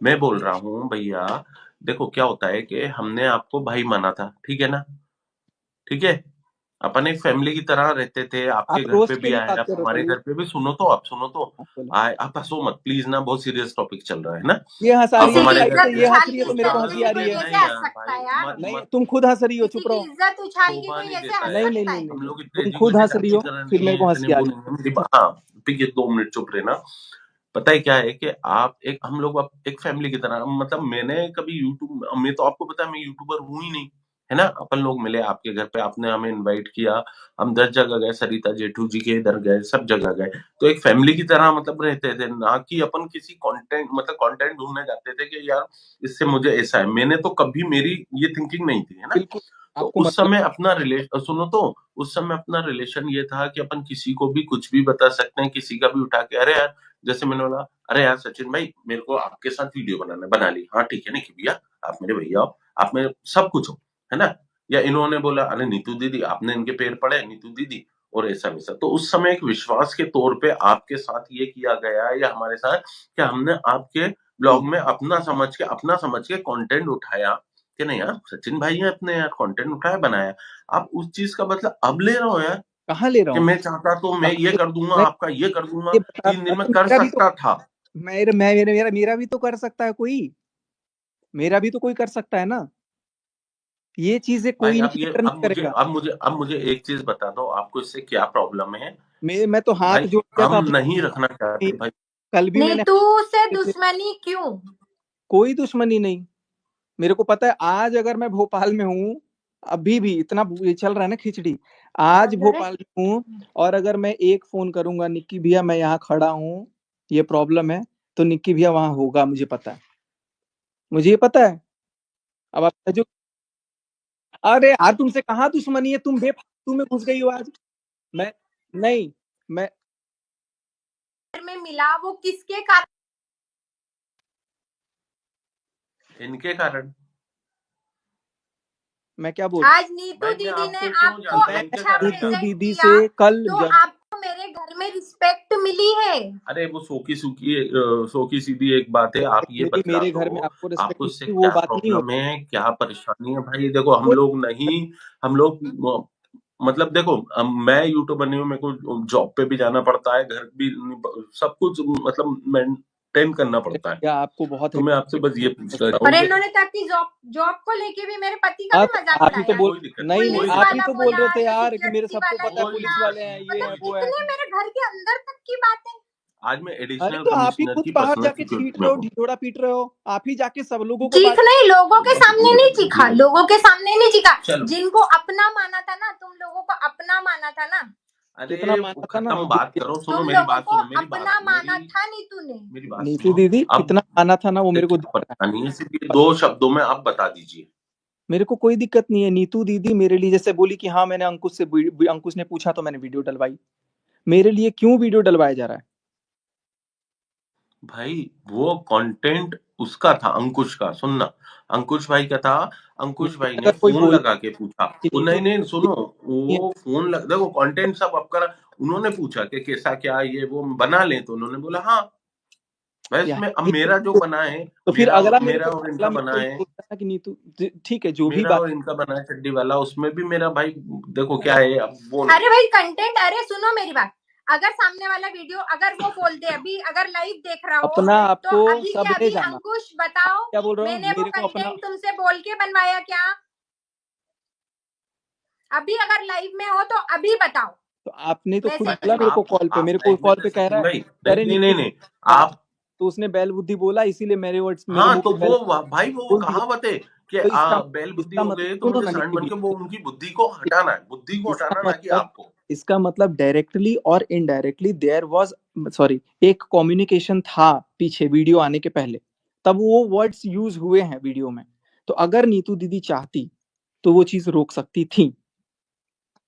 मैं बोल रहा हूँ भैया, देखो क्या होता है कि हमने आपको भाई माना था, ठीक है ना, ठीक है, अपन एक फैमिली की तरह रहते थे, आपके आप घर पे रोस्ट के भी लिए आए, बात आप कर रहे हो, हमारे चलिए घर पे भी, सुनो तो, आप सुनो तो, आप बोलो। आए, आप हंसो मत प्लीज ना, बहुत सीरियस टॉपिक चल रहा है ना। ये हंसा आप रही है, किसी की हमारे घर इज्जत पे, ये हंस उछाल रही के है तो मेरे को इज्जत हंसी गिरी आ कोई रही है। कैसे नहीं हंस यार सकता भाई, है यार? मत नहीं, मत तुम खुद हंस रही हो, किसी चुप की रहो। इज्जत उछाल के शोभा कोई नहीं ऐसे देता हंस यार, नहीं नहीं सकता नहीं है? नहीं हम नहीं, लोग इतने तुम खुद हंस एजुकेटेड रही की हो, तरह फिर नहीं मेरे है, को इतने हंसी आ वो रही नहीं है मेरी बात। हाँ, ठीक है, 2 मिनट चुप रहे ना। पता है क्या है कि आप एक, हम लोग अब एक फैमिली की तरह, मतलब मैंने कभी यूट्यूब, मैं तो आपको पता है मैं यूट्यूबर हूँ ही नहीं, है ना। अपन लोग मिले आपके घर पे, आपने हमें इनवाइट किया, हम 10 जगह गए, सरिता जेठू जी के इधर गए, सब जगह गए, तो एक फैमिली की तरह मतलब रहते थे ना, कि अपन किसी कंटेंट, मतलब कंटेंट ढूंढने जाते थे कि यार इससे मुझे ऐसा है। मैंने तो कभी, मेरी ये थिंकिंग नहीं थी, है ना। बिल्कुल। तो आपको उस मतलब, समय अपना रिलेशन, सुनो तो, उस समय अपना रिलेशन ये था कि अपन किसी को भी कुछ भी बता सकते हैं, किसी का भी उठा के, अरे यार, जैसे मैंने बोला, अरे यार सचिन भाई मेरे को आपके साथ वीडियो बनाना है, बना ली, हाँ ठीक है, नहीं भैया आप मेरे भैया हो, आप मेरे सब कुछ हो, है ना। या इन्होंने बोला, अरे नीतू दीदी, आपने इनके पैर पड़े नीतू दीदी, और ऐसा वैसा। तो उस समय एक विश्वास के तौर पे आपके साथ ये किया गया, या हमारे साथ, कि हमने आपके ब्लॉग में अपना समझ के कंटेंट उठाया, कि नहीं यार सचिन भाई है अपने, यार कंटेंट उठाया, बनाया। आप उस चीज का बदला अब ले रहे हो यार, कहाँ ले रहा कि हूँ? मैं चाहता तो मैं कहाँ ये ले, कर दूंगा, नहीं, आपका ये कर दूंगा, ये बता, 3 दिन में अरे कर मेरा भी तो, सकता था। मेरा भी तो कर सकता है कोई, मेरा भी तो कोई कर सकता है ना। ये चीजें भाई कोई अब नहीं ये, मैटर नहीं करेगा। अब मुझे एक चीज बता दो, आपको इससे क्या प्रॉब्लम है? मैं तो हाथ भाई जोड़ दिया था हम अपने, नहीं रखना चाहते भाई। कल भी मैंने नीतू से हाथ जोड़े थे। दुश्मनी क्यों? कोई दुश्मनी नहीं, मेरे को पता है, आज अगर मैं भोपाल में हूँ, अभी भी इतना ये चल रहा है ना खिचड़ी, आज भोपाल में हूँ, और अगर मैं एक फोन करूंगा, निक्की भैया मैं यहाँ खड़ा हूँ, ये प्रॉब्लम है, तो निक्की भैया वहां होगा, मुझे पता है, मुझे ये पता है। अब आप जो, अरे यार तुमसे कहाँ दुश्मनी है, तुम बेफालतू में घुस गई हो आज। मैं, नहीं, मैं में मिला वो किसके कारण? इनके कारण। मैं क्या बोल, आज नीतू भाई मैं दीदी ने आपको क्यों आपको जानता हूँ, मैं इनके अच्छा कारण नीतू प्रेजेंट जानता हूँ। दीदी किया, से कल तो जब, आपको मेरे घर में रिस्पेक्ट मिली है। अरे वो सो की सीधी एक बात है, आप ये मेरी, बतला मेरे घर में दो, आपको रिस्पेक्ट आपको इससे मिली, वो क्या बात नहीं प्रॉब्लम होती। है, क्या परेशानी है भाई। देखो हम वो लोग नहीं, हम लोग मतलब देखो, मैं यूट्यूबर बनी हूँ, मेरे को जॉब पे भी जाना पड़ता है, घर भी, सब कुछ मतलब मेंटेन करना पड़ता है। या आपको बहुत तो है, मैं आपसे बस ये पूछ रहा और हूँ कि इन्होंने तक की जॉब जॉब को लेके भी मेरे पति का हाँ, भी तो मजाक आप ही तो उड़ाया है। बोल, कोई दिक्कत नहीं, नहीं नहीं, कोई पुलिस आप दिक्कत ही वाला तो बोल बोला रहे थे या यार कि मेरे सिक्योरिटी सबको वाला पता ये है, कोई पुलिस बोला, वाले दिक्कत हैं, नहीं, ये है कोई मतलब वो दिक्कत है। इतने मेरे घर के अंदर तक की बातें। आज मैं अरे एडिशनल तो आप ही कमिश्नर खुद की बाहर पर्सनल जाके चीख सिक्योरिटी रहे में हो, हूँ। ढिढोरा पीट रहे हो, आप ही जाके सब लोगों को चीख बात, नहीं, लोगों के सामने नहीं चीखा, चलो लोगों के सामने नहीं चीखा। चलो, जिनको अपना माना था ना, तुम लोगों को अपना माना था ना, कितना अरे वो माना था ना खत्म बात करो, सुनो तुम मेरी लोगों बात, को सुनो मेरी बात, अपना माना मेरी था नीतू ने। मेरी बात नीतू सुनो। दीदी अब कितना माना था ना, वो मेरे को क्या दिख रहा पता नहीं है, सिर्फ ये 2 शब्दों में आप बता दीजिए। मेरे को कोई दिक्कत नहीं है। नीतू दीदी मेरे लिए जैसे बोली कि हाँ मैंने अंकुश ने पूछा तो मैंने वीडियो डलवाई, मेरे लिए क्यों वीडियो डलवाया जा रहा है? भाई वो कंटेंट उसका था, अंकुश का। सुनना, अंकुश भाई का था। अंकुश लेकिन भाई ने अगर कोई फोन बोल लगा के पूछा। कि वो नीतू नहीं नहीं दीदी सुनो, वो फोन देखो कंटेंट सब आपका। उन्होंने पूछा कि कैसा क्या ये वो बना ले, तो उन्होंने बोला हाँ। भाई क्या है, इसमें अब नीतू मेरा जो दीदी बना है, तो फिर मेरा और इनका बना है, कि नीतू ठीक है जो भी मेरा बात और इनका बना है चड्डी वाला, उसमें भी मेरा भाई देखो क्या है अब वो। अरे भाई कंटेंट, अरे सुनो मेरी बात, अगर सामने वाला वीडियो अगर वो बोल दे अभी अगर लाइव देख रहा हो अपना तो आपको अभी के सबने अभी जाना। अंकुश बताओ, क्या बोल रहा हूँ, मैंने वो मेरे को अपना कंटेंट तुमसे बोल के बनवाया क्या? अभी अगर लाइव में हो तो अभी बताओ। तो आपने तो खुद वैसे बोला मेरे को कॉल पे, मेरे को लाइव में कॉल थे पे कह रहा सचिन है भाई, कह रहे नहीं नहीं नीतू नहीं नहीं, हाँ, आप। तो उसने बैल बुद्धि बोला इसीलिए मेरे वर्ड्स मेरे हाँ मुंह तो पे बैल भाई वो बोल दिया। कहावत है कि तो बैल बुद्धि इसका हो मतलब गए तो सुनो मुझे ना सांड निक्की बन भी, के, वो उनकी बुद्धि को हटाना है, बुद्धि को इसका हटाना, ना कि मतलब आपको। इसका मतलब डायरेक्टली और इनडायरेक्टली देयर वाज सॉरी एक कम्युनिकेशन था पीछे वीडियो आने के पहले, तब वो वर्ड्स यूज हुए हैं वीडियो में। तो अगर नीतू दीदी चाहती तो वो चीज रोक सकती थी,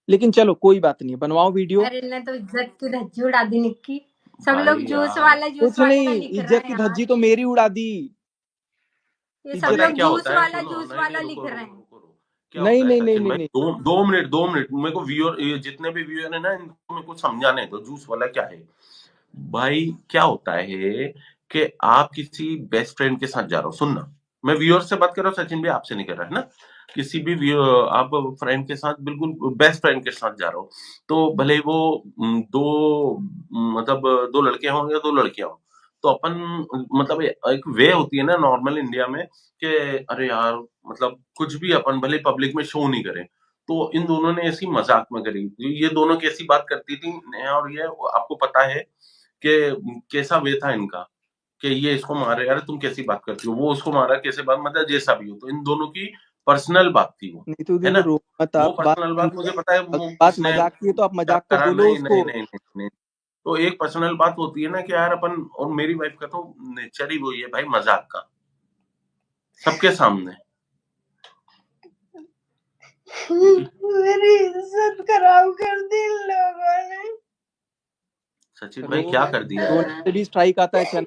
लेकिन चलो कोई बात नहीं, बनवाओ वीडियो। अरे ने तो इज्जत की धज्जी उड़ा दी निक्की। सब भाई लोग यार कुछ जूस वाला नहीं, लिख रहे इज्जत हैं की यार। धज्जी तो मेरी उड़ा दी। ये सब इज्जत पता है लोग क्या होता है, सुनो, जूस नहीं नहीं वाला रुको लिख रहे रुको हैं। रुको रुको, क्या नहीं होता है नहीं नहीं सचिन नहीं भाई, नहीं, 2 मिनट मेरे को व्यूअर, ये जितने भी व्यूअर है ना, इनको मेरे को समझाने दो जूस वाला क्या है। भाई क्या होता है कि आप किसी बेस्ट फ्रेंड के साथ जा रहे हो, सुनना, मैं व्यूअर से बात कर रहा हूँ सचिन भाई, आपसे नहीं कर रहा है ना। किसी भी आप फ्रेंड के साथ, बिल्कुल बेस्ट फ्रेंड के साथ जा रहे हो, तो भले ही वो मतलब 2 लड़के हों या 2 लड़कियां हों, तो अपन मतलब एक वे होती है ना नॉर्मल इंडिया में कि अरे यार मतलब कुछ भी अपन भले पब्लिक में शो नहीं करें। तो इन दोनों ने ऐसी मजाक में करी, ये दोनों कैसी बात करती थी, नेहा और ये, आपको पता है कि कैसा वे था इनका, कि ये इसको मारे, अरे तुम कैसी बात करती हो, वो उसको मारा कैसे बात, मतलब जैसा भी हो, तो इन दोनों की पर्सनल बात थी वो, नीतू है दीदी ना। रो मत वो आप, बात पर्सनल बात मुझे पता है वो बात किसने मजाक की है तो आप क्या मजाक को करा, बोलो नहीं उसको। नहीं नहीं नहीं नहीं। तो एक पर्सनल बात होती है ना कि यार अपन, और मेरी वाइफ का तो नेचर ही वही है भाई, मजाक का, सबके सामने। मेरी इज्जत खराब कर दी इन लोगों ने। सचिन रो भाई क्या कर दिया रोने है? से भी स्ट्राइक आता है चैनल।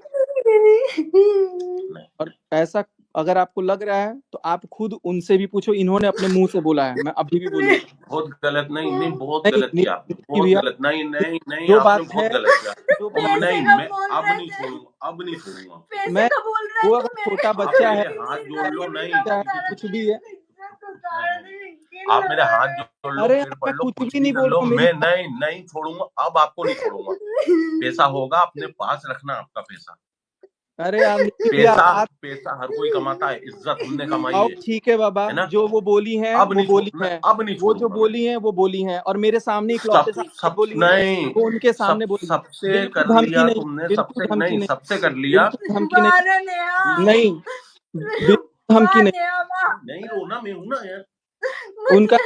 नहीं, और ऐसा अगर आपको लग रहा है तो आप खुद उनसे भी पूछो, इन्होंने अपने मुंह से बोला है, मैं अभी भी बोलूंगा। बहुत गलत, नहीं नहीं बहुत नहीं गलत नहीं किया आपने, निक्की बहुत भैया, गलत, नहीं नहीं नहीं जो आपने बात है, बहुत गलत किया। जो और बात पैसे नहीं, का मैं बोल अब रहे नहीं थे, छोड़ूंगा, अब नहीं छोड़ूंगा। पैसे मैं का बोल वो रहे थे अगर मेरे। छोटा आप बच्चा है, मेरे हाथ जोड़ लो, नहीं का चाहे बता रहे कुछ थे, भी है, इज्जत उतार दी इन आप मेरे लोगों हाथ ने। जोड़ लो, अरे सिर यार पड़ मैं लो, कुछ कुछ भी भी नहीं कर बोल लो, रहा हूँ, मेरी मैं बात। नहीं नहीं छोड़ूंगा, अब आपको नहीं छोड़ूंगा। पैसा होगा अपने पास रखना, आपका पैसा। अरे यार निक्की भैया पैसा बात, पैसा हर कोई कमाता है, इज्जत हमने कमाई आओ है ठीक है बाबा, है ना। जो वो बोली है अब वो नहीं बोली मैं है, अब नहीं वो जो छोड़ूंगा मैं। बोली है वो बोली है, और मेरे सामने इकलौते सब सामने नहीं सब बोली है, नहीं, वो उनके सामने बोली है। सबसे बिल्कुल कर धमकी लिया नहीं, तुमने, बिल्कुल सबसे धमकी नहीं, नहीं, सबसे कर लिया। बिल्कुल धमकी नहीं, बारे ने नहीं बिल्कुल धमकी नहीं, नहीं रोना, मैं हूं ना यार। उनका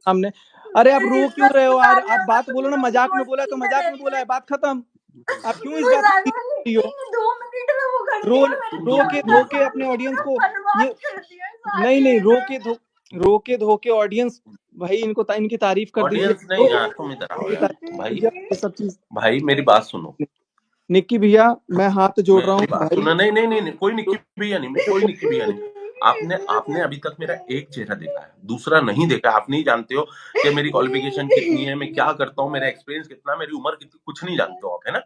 सामने। अरे आप रो क्यों रहे हो यार, आप मैं बात कुछ बोलो ना, लोग मजाक में बोला है तो दोस्ती में मजाक में रहती बोला है। है, बात खत्म। आप क्यों इस बात मजाक में में रही हो? नहीं, 2 मिनट में वो कर रो दिया मेरे रो जीवन के का धो के अपने सब ऑडियंस को बर्बाद ये, कर दिया नहीं सारी नहीं, इन्होंने। रो के धो के ऑडियंस, भाई इनको इनकी तारीफ कर दीजिए, ऑडियंस नहीं तो यार, तुम इधर आओ इनकी यार तारीफ कर भाई। दीजिए, ये सब चीज। भाई मेरी बात सुनो, निक्की भैया मैं हाथ जोड़ रहा हूँ मेरी बात भाई, सुनो, नहीं नहीं नहीं नहीं, कोई निक्की भैया नहीं, मैं कोई देखो निक्की भैया नहीं। आपने आपने अभी तक मेरा एक चेहरा देखा है, दूसरा नहीं देखा। आप नहीं जानते हो कि मेरी क्वालिफिकेशन कितनी है, मैं क्या करता हूँ, मेरा एक्सपीरियंस कितना, मेरी उम्र कितनी, कुछ नहीं जानते हो आप, है ना।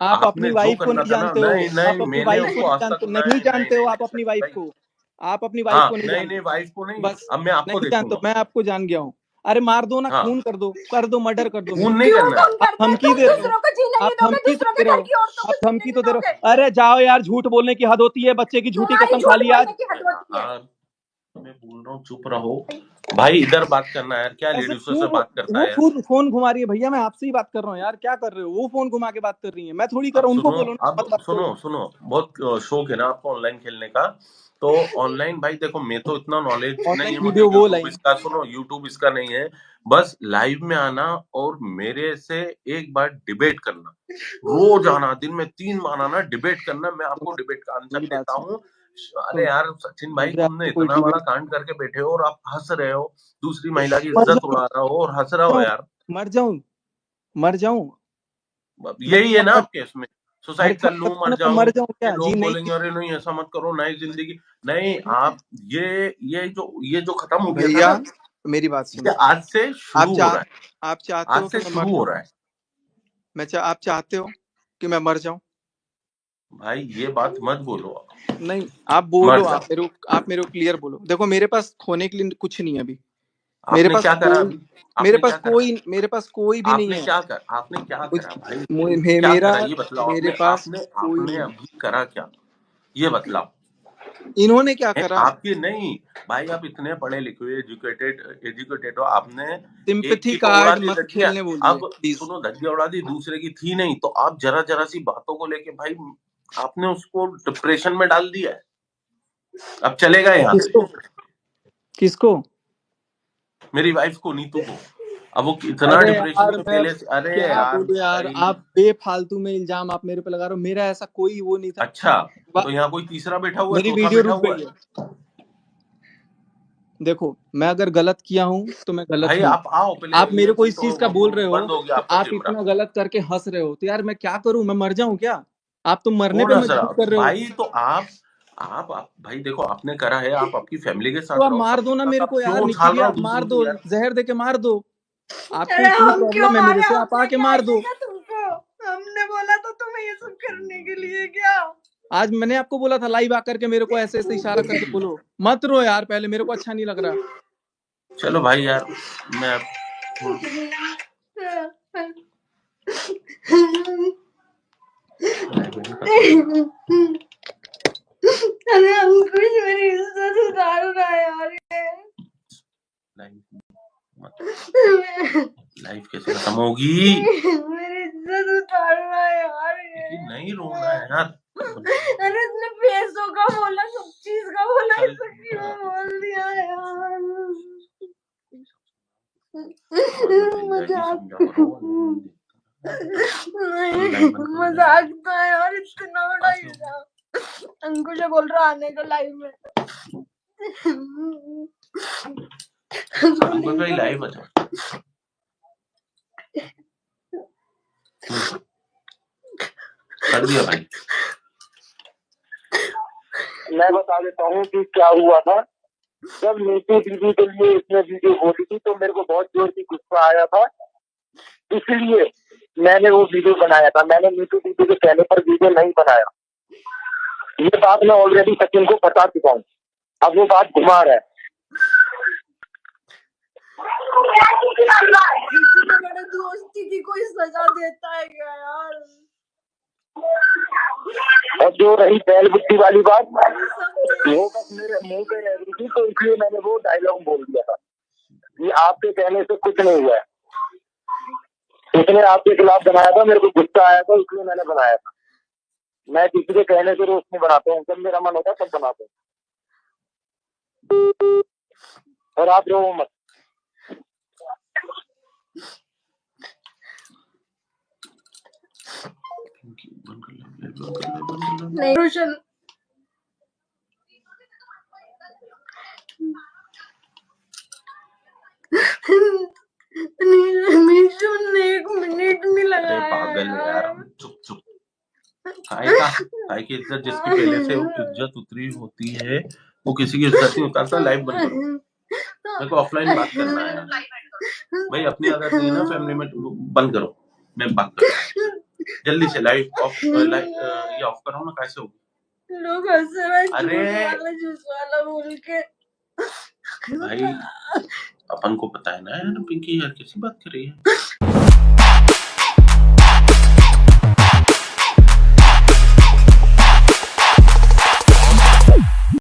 आप अपनी आपने जो वाइफ को करना नहीं था ना, जानते हो, नहीं आप नहीं, अपनी मैंने वाइफ को उसको नहीं आज तक, जानते, नहीं नहीं नहीं जानते हो नहीं आप नहीं अपनी सचिन वाइफ भाई। को, आप अपनी वाइफ को हाँ नहीं नहीं जानते, नहीं, वाइफ को नहीं, बस अब मैं आपको नहीं जानते हो, देखूंगा। मैं आपको जान गया हूँ। अरे मार दो ना, हाँ, खून कर दो मर्डर कर दो मेरा। खून नहीं क्यों करना है। तुम आप करते हैं? धमकी तुम दे रहे हो, दूसरों को जीने आप नहीं दोगे, धमकी तो दूसरों दे के रहे घर हो, की औरतों आप को जीने धमकी नहीं तो दे रहे दोगे। हो। अरे जाओ यार, झूठ बोलने की हद होती है, बच्चे की झूठी तुम्हारी कसम खा झूठ ली आज। बोलने की हद होती है। यार मैं बोल रहा हूँ, चुप रहो भाई, इधर बात करना है यार, क्या ऐसे लेडीजों क्यों से बात करता वो है यार। खुद फोन घुमा रही है, भैया मैं आपसे ही बात कर रहा हूँ यार, क्या कर रहे हो? वो फोन घुमा के बात कर रही है, मैं थोड़ी कर अब रहा हूँ, उनको सुनो, बोलो ना अब मत बात सुनो करो। सुनो, बहुत शौक है ना आपको ऑनलाइन खेलने का। तो ऑनलाइन भाई देखो, मैं तो इतना नॉलेज नहीं ऑनलाइन है मुझे, वीडियो वो यूट्यूब लाइन, इसका, सुनो यूट्यूब इसका नहीं है। बस लाइव में आना और मेरे से एक बार डिबेट करना, रोज आना, दिन में 3 बार आना, डिबेट करना, मैं आपको डिबेट का आंसर मेरी बात देता सुनो, हूँ। अरे यार सचिन भाई, मुझे तुमने आपसे कोई इतना बड़ा डिबेट कांड करके बैठे हो और आप हंस रहे हो, दूसरी महिला की मर इज्जत जाऊं उड़ा रहे हो और हंस रहे हो यार। मर जाऊं मर जाऊं अब मैं यही है ना मर आपके इसमें, अरे सुसाइड कर क्या लूं, बताऊं मर ना, मैं जाऊं। मर जाऊं ये क्या जी लोग नहीं बोलेंगे अरे नहीं ऐसा मत करो, नई जिंदगी नहीं। जी। आप ये जो खत्म हो गया था भैया ना, मेरी बात ये सुनो। आज से आप शुरू हो चाह रहा है, आप चाहते आज हो कि से मैं मर शुरू हो जाऊं? रहा है। आप चाहते हो कि मैं मर जाऊं? भाई ये बात मत बोलो, नहीं आप बोलो, मर जाओ। आप मेरे को क्लियर बोलो। देखो मेरे पास खोने के लिए कुछ नहीं है अभी। आपने क्या करा अभी? आपने क्या करा? मेरे पास कोई भी नहीं है। आपने क्या कुछ करा भाई? क्या मेरा करा ये बतलाओ। मेरे आपने पास आपने कोई आपने नहीं है। अभी करा क्या, ये बतलाओ। इन्होंने क्या नहीं, करा? आपकी नहीं भाई, आप इतने पढ़े लिखे हुए एजुकेटेड हो, आपने एक सिंपैथी की तो उड़ा कार्ड दी मत धज्जियां। खेलने बोलिए अब प्लीज। सुनो, धज्जियां उड़ा दी, दूसरे की थी नहीं, तो आप जरा जरा सी बातों को लेके भाई आपने उसको डिप्रेशन में डाल दिया है। अब चलेगा यहाँ से। किसको किसको? मेरी वाइफ को, नीतू को। अब वो इतना अरे डिप्रेशन यार में मैं पहले से, अरे क्या यार बोलूं यार, भाई। आप बेफालतू में इल्जाम आप मेरे पे लगा रहे हो। मेरा ऐसा कोई वो नहीं था। अच्छा, वा- तो यहाँ कोई तीसरा बैठा हुआ है, मेरी चौथा वीडियो बैठा रुक हुआ गई है। है। देखो मैं अगर गलत किया हूं तो मैं गलत भाई हूं। आप आओ, पहले आप मेरे को इलेक्शन इस तो चीज का बोल रहे हो बंद हो गया तो आपका आप कैमरा। इतना गलत करके हंस रहे हो, तो यार मैं क्या करूं? मैं मर जाऊं क्या? आप तो मरने कौन पे हंस मजबूर रहा कर रहे हो। भाई? तो आप भाई देखो, आपने करा है, आप आपकी फैमिली के तो साथ आप रहो, मार दो सबके ना साथ। मेरे आप को यार, क्यों निक्की उछाल भी रहे हो आप मार दूसरों दो, की यार? जहर दे के मार दो। आपको अरे इतनी हम क्यों प्रॉब्लम है मेरे मारे? से, आप हमने आके क्या मार दो। किया तुमको? हमने बोला तो तुम्हें ये सब करने के लिए क्या? आज मैंने आपको बोला था लाइव आकर के मेरे को ऐसे ऐसे इशारा करके बोलो। मत रो यार, पहले मेरे को अच्छा नहीं लग रहा। चलो भाई यार, मैं अरे अंकुश, मेरी इज्जत उतारो ना यार। लाइफ कैसे खत्म होगी? मेरी इज्जत उतारो ना यार। नहीं रोना है यार। अरे इसने पैसों का बोला, सब चीज का बोला, चल, ऐसा क्यों बोल दिया यार? मजाक मजाक था यार, इतना बड़ा इल्जाम। अंकुश बोल रहा आने का लाइव में। अंकुश भाई लाइव आ जाओ। कर दिया भाई। मैं बता देता हूँ कि क्या हुआ था। जब नीतू दीदी के लिए इसने वीडियो बोली थी तो मेरे को बहुत जोर की गुस्सा आया था, इसलिए मैंने वो वीडियो बनाया था। मैंने नीतू दीदी के कहने पर वीडियो नहीं बनाया। ये बात मैं ऑलरेडी सचिन को बता चुका हूँ, अब वो बात घुमा रहा है। इतने बड़े दोस्ती की कोई सजा देता है क्या यार? और जो रही बैल बुद्धि वाली बात, वो बस मेरे मुंह पे रह रही थी, तो इसलिए मैंने वो डायलॉग बोल दिया था। ये आपके कहने से कुछ नहीं हुआ है, उसने आपके खिलाफ बनाया था, मेरे को गुस्सा आया था इसलिए मैंने बनाया था। मैं किसी के कहने से रोज नहीं बनाता हूँ, जब मेरा मन होता है तब बनाता हूँ। और आप रो मत। नहीं रोशन, मीशु ने 1 मिनट नहीं अरे लगाया पागल है यार, यार। चुप काय की इज्जत जिसकी पहले से इज्जत उतरी होती है, वो किसी की इज्जत नहीं उतारता। लाइव बंद करो, मेरे को ऑफलाइन बात करना है यार। भाई अपनी आदत नहीं है ना फैमिली में, बंद करो, मैं बात कर रहा हूँ। जल्दी से लाइव ऑफ, ये ऑफ करो ना, कैसे होगी? लोग हंस रहे हैं अरे जूस वाला बोल के। भाई अपन को पता है ना यार, पिंकी यार कैसी बात कर रही है।